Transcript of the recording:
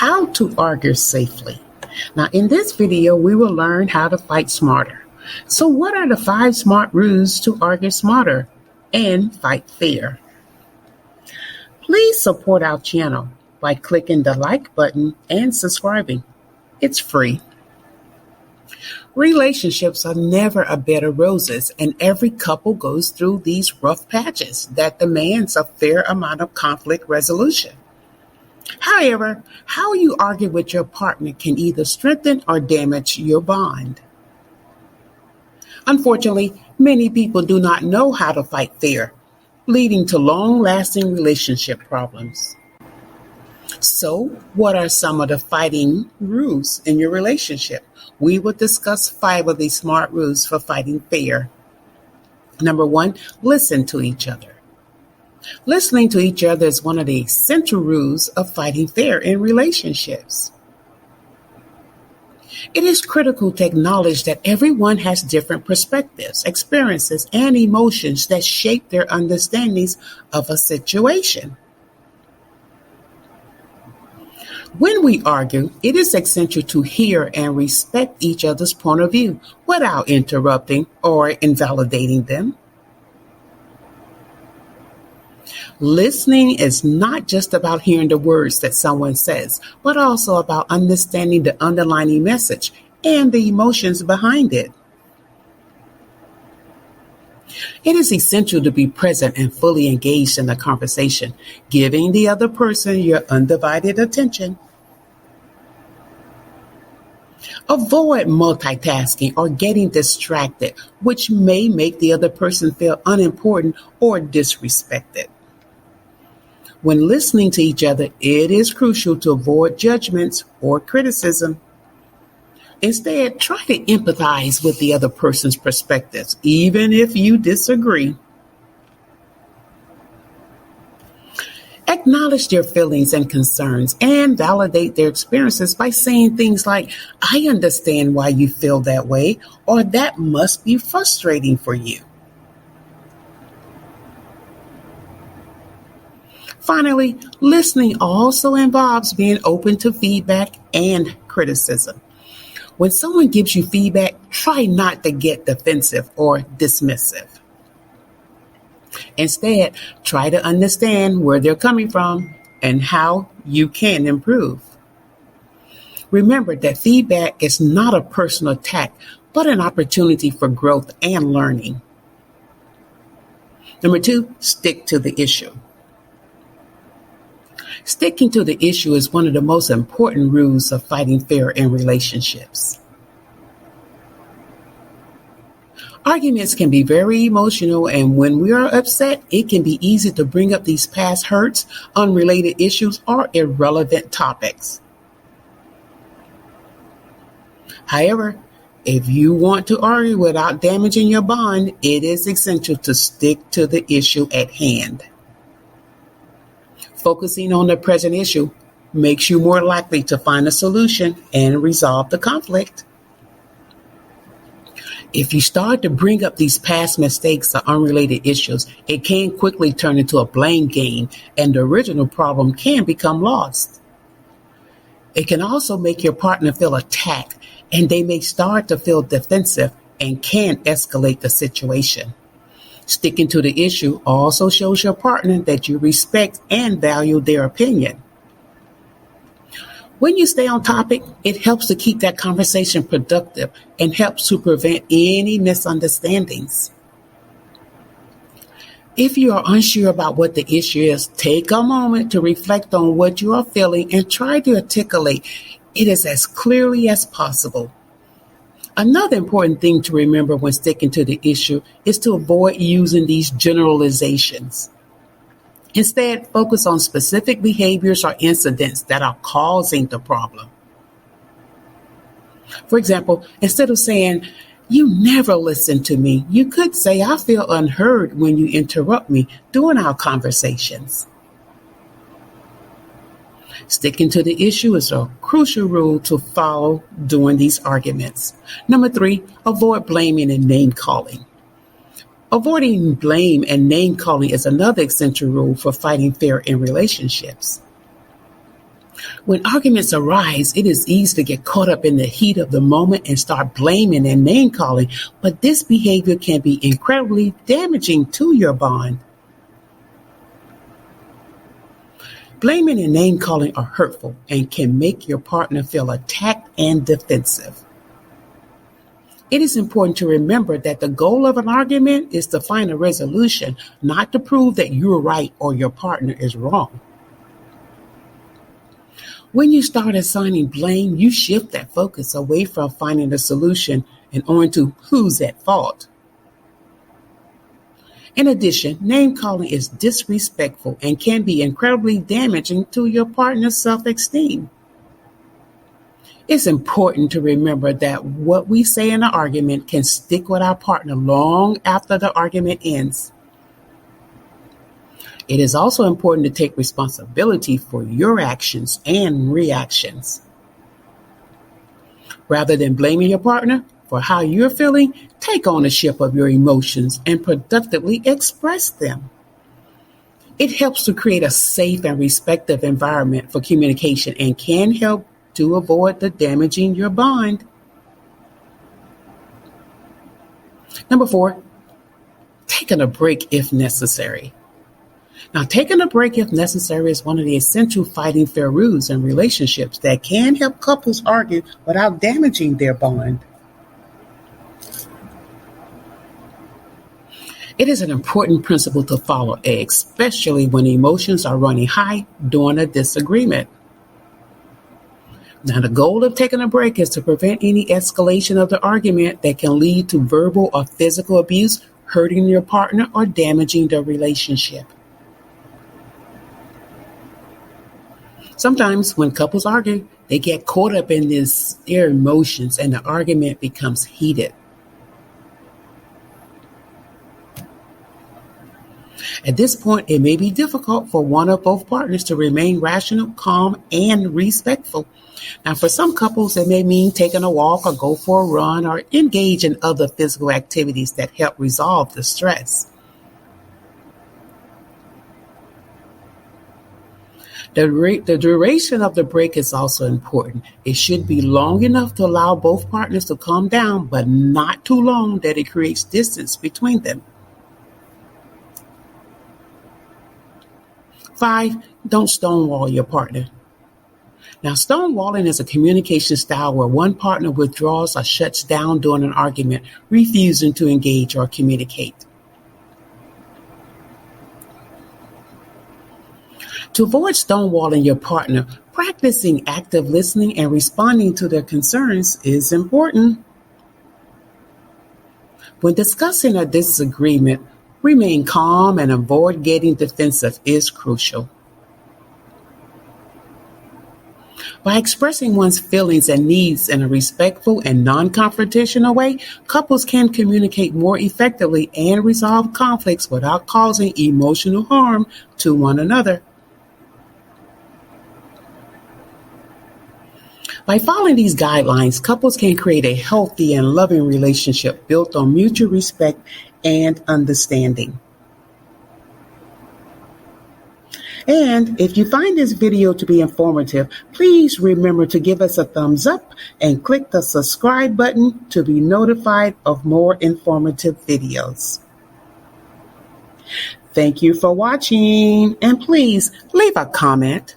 how to argue safely. Now, in this video, we will learn how to fight smarter. So what are the 5 smart rules to argue smarter and fight fair? Please support our channel by clicking the like button and subscribing. It's free. Relationships are never a bed of roses, and every couple goes through these rough patches that demands a fair amount of conflict resolution. However, how you argue with your partner can either strengthen or damage your bond. Unfortunately, many people do not know how to fight fair, leading to long-lasting relationship problems. So, what are some of the fighting rules in your relationship? We will discuss 5 of these smart rules for fighting fair. Number 1, listen to each other. Listening to each other is one of the essential rules of fighting fair in relationships. It is critical to acknowledge that everyone has different perspectives, experiences, and emotions that shape their understandings of a situation. When we argue, it is essential to hear and respect each other's point of view without interrupting or invalidating them. Listening is not just about hearing the words that someone says, but also about understanding the underlying message and the emotions behind it. It is essential to be present and fully engaged in the conversation, giving the other person your undivided attention. Avoid multitasking or getting distracted, which may make the other person feel unimportant or disrespected. When listening to each other, it is crucial to avoid judgments or criticism. Instead, try to empathize with the other person's perspectives, even if you disagree. Acknowledge their feelings and concerns and validate their experiences by saying things like, "I understand why you feel that way," or "that must be frustrating for you." Finally, listening also involves being open to feedback and criticism. When someone gives you feedback, try not to get defensive or dismissive. Instead, try to understand where they're coming from and how you can improve. Remember that feedback is not a personal attack, but an opportunity for growth and learning. Number 2, stick to the issue. Sticking to the issue is one of the most important rules of fighting fair in relationships. Arguments can be very emotional, and when we are upset, it can be easy to bring up these past hurts, unrelated issues, or irrelevant topics. However, if you want to argue without damaging your bond, it is essential to stick to the issue at hand. Focusing on the present issue makes you more likely to find a solution and resolve the conflict. If you start to bring up these past mistakes or unrelated issues, it can quickly turn into a blame game, and the original problem can become lost. It can also make your partner feel attacked, and they may start to feel defensive and can escalate the situation. Sticking to the issue also shows your partner that you respect and value their opinion. When you stay on topic, it helps to keep that conversation productive and helps to prevent any misunderstandings. If you are unsure about what the issue is, take a moment to reflect on what you are feeling and try to articulate it as clearly as possible. Another important thing to remember when sticking to the issue is to avoid using these generalizations. Instead, focus on specific behaviors or incidents that are causing the problem. For example, instead of saying, "You never listen to me," you could say, "I feel unheard when you interrupt me during our conversations." Sticking to the issue is a crucial rule to follow during these arguments. Number 3, avoid blaming and name calling. Avoiding blame and name calling is another essential rule for fighting fair in relationships. When arguments arise, it is easy to get caught up in the heat of the moment and start blaming and name calling, but this behavior can be incredibly damaging to your bond. Blaming and name calling are hurtful and can make your partner feel attacked and defensive. It is important to remember that the goal of an argument is to find a resolution, not to prove that you're right or your partner is wrong. When you start assigning blame, you shift that focus away from finding a solution and onto who's at fault. In addition, name calling is disrespectful and can be incredibly damaging to your partner's self-esteem. It's important to remember that what we say in an argument can stick with our partner long after the argument ends. It is also important to take responsibility for your actions and reactions. Rather than blaming your partner for how you're feeling, take ownership of your emotions and productively express them. It helps to create a safe and respectful environment for communication and can help to avoid the damaging your bond. Number 4, taking a break if necessary. Now, taking a break if necessary is one of the essential fighting fair rules in relationships that can help couples argue without damaging their bond. It is an important principle to follow, especially when emotions are running high during a disagreement. Now, the goal of taking a break is to prevent any escalation of the argument that can lead to verbal or physical abuse, hurting your partner, or damaging the relationship. Sometimes when couples argue, they get caught up in their emotions and the argument becomes heated. At this point, it may be difficult for one or both partners to remain rational, calm, and respectful. Now, for some couples, it may mean taking a walk or go for a run or engage in other physical activities that help resolve the stress. The duration of the break is also important. It should be long enough to allow both partners to calm down, but not too long that it creates distance between them. 5, don't stonewall your partner. Now, stonewalling is a communication style where one partner withdraws or shuts down during an argument, refusing to engage or communicate. To avoid stonewalling your partner, practicing active listening and responding to their concerns is important. When discussing a disagreement, remain calm and avoid getting defensive is crucial. By expressing one's feelings and needs in a respectful and non-confrontational way, couples can communicate more effectively and resolve conflicts without causing emotional harm to one another. By following these guidelines, couples can create a healthy and loving relationship built on mutual respect and understanding. And if you find this video to be informative, please remember to give us a thumbs up and click the subscribe button to be notified of more informative videos. Thank you for watching, and please leave a comment.